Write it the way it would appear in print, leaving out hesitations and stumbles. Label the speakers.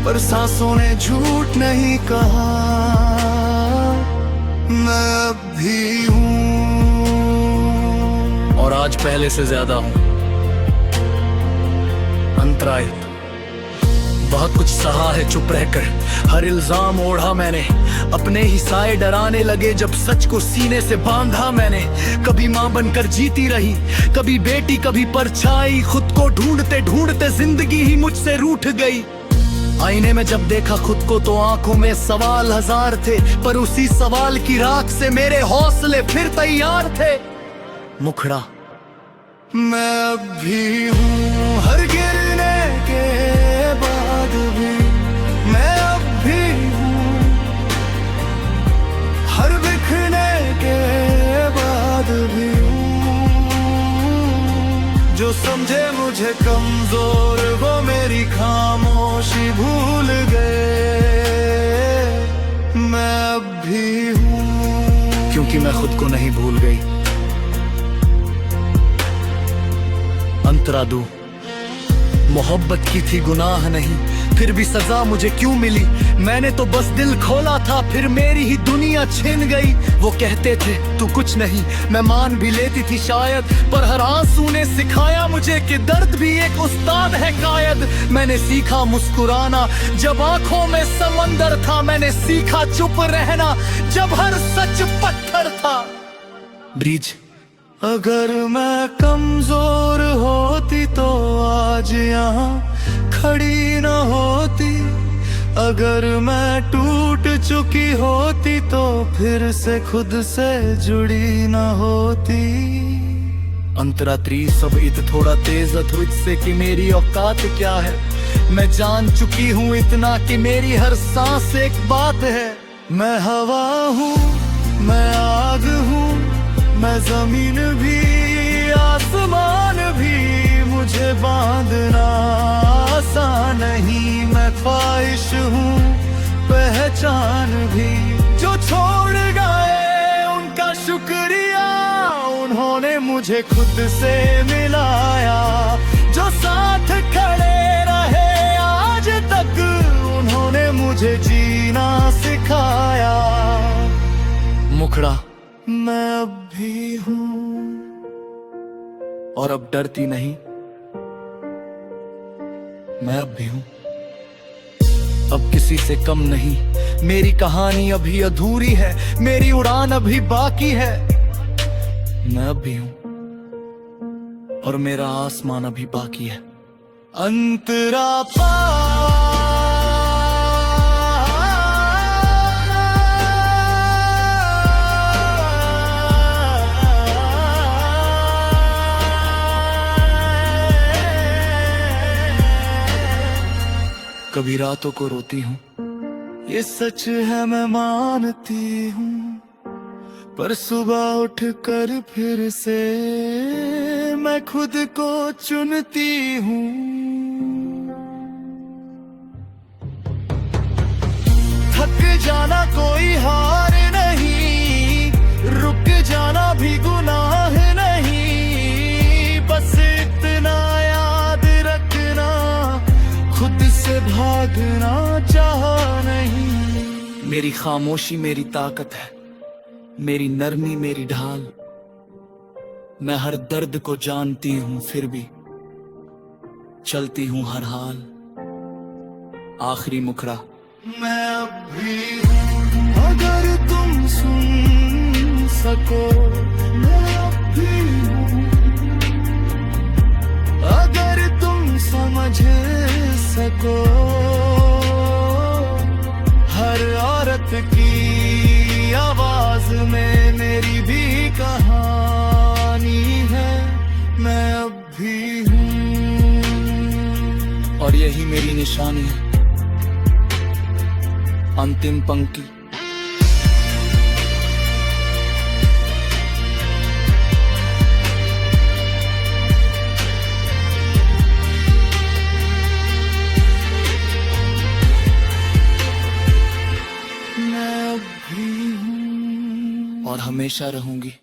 Speaker 1: पर सांसों ने झूठ नहीं कहा। मैं अब भी हूँ
Speaker 2: और आज पहले से ज्यादा हूँ अंतरायित। बहुत कुछ सहा है चुप रहकर, हर इल्जाम ओढ़ा मैंने, अपने ही साए डराने लगे जब सच को सीने से बांधा मैंने। कभी माँ बनकर जीती रही, कभी बेटी कभी परछाई, खुद को ढूंढते ढूंढते जिंदगी ही मुझसे रूठ गई। आईने में जब देखा खुद को तो आंखों में सवाल हजार थे, पर उसी सवाल की राख से मेरे हौसले फिर तैयार थे। मुखड़ा
Speaker 1: मैं अब भी हूँ, हर गिरने के बाद भी मैं अब भी हूँ, हर बिखरने के बाद भी हूँ। जो समझे मुझे कमजोर वो मेरी खामोशी भूल गए। मैं अब भी हूँ
Speaker 2: क्योंकि मैं खुद को नहीं भूल गई। अंतरादू मोहब्बत की थी गुनाह नहीं, फिर भी सजा मुझे क्यों मिली? मैंने तो बस दिल खोला था, फिर मेरी ही दुनिया छिन गई। वो कहते थे तू कुछ नहीं, मैं मान भी लेती थी शायद, पर हर आंसू ने सिखाया मुझे कि दर्द भी एक उस्ताद है कायद। मैंने सीखा मुस्कुराना जब आंखों में समंदर था, मैंने सीखा चुप रहना जब हर सच पत्थर था। ब्रिज
Speaker 1: अगर मैं कमजोर होती तो आज यहाँ खड़ी न होती, अगर मैं टूट चुकी होती तो फिर से खुद से जुड़ी न होती।
Speaker 2: अंतरात्री सब इत थोड़ा तेज तुझसे कि मेरी औकात क्या है। मैं जान चुकी हूँ इतना कि मेरी हर सांस एक बात है।
Speaker 1: मैं हवा हूँ, मैं आग हूँ, मैं जमीन भी आसमान भी, मुझे बांधना आसान नहीं। मैं ख्वाहिश हूँ, पहचान भी। जो छोड़ गए उनका शुक्रिया, उन्होंने मुझे खुद से मिलाया। जो साथ खड़े रहे आज तक, उन्होंने मुझे जीना सिखाया।
Speaker 2: मुखड़ा
Speaker 1: मैं अब भी हूँ
Speaker 2: और अब डरती नहीं। मैं अब भी हूँ, अब किसी से कम नहीं। मेरी कहानी अभी अधूरी है, मेरी उड़ान अभी बाकी है। मैं अब भी हूँ और मेरा आसमान अभी बाकी है।
Speaker 1: अंतरा
Speaker 2: कभी रातों को रोती हूँ,
Speaker 1: ये सच है मैं मानती हूँ, पर सुबह उठकर फिर से मैं खुद को चुनती हूँ। थक जाना कोई हार नहीं, रुक जाना भी गुनाह नहीं। बस इतना याद रखना, खुद से भागना चाह नहीं।
Speaker 2: मेरी खामोशी मेरी ताकत है, मेरी नरमी मेरी ढाल। मैं हर दर्द को जानती हूँ, फिर भी चलती हूँ हर हाल। आखिरी मुखड़ा
Speaker 1: मैं अब भी हूँ, अगर तुम सुन सको। मैं अब भी हूँ, अगर तुम समझ सको। हर औरत की आवाज में मेरी भी कहानी है। मैं अब भी हूँ
Speaker 2: और यही मेरी निशानी है, अंतिम पंक्ति।
Speaker 1: मैं अब भी हूँ
Speaker 2: और हमेशा रहूंगी।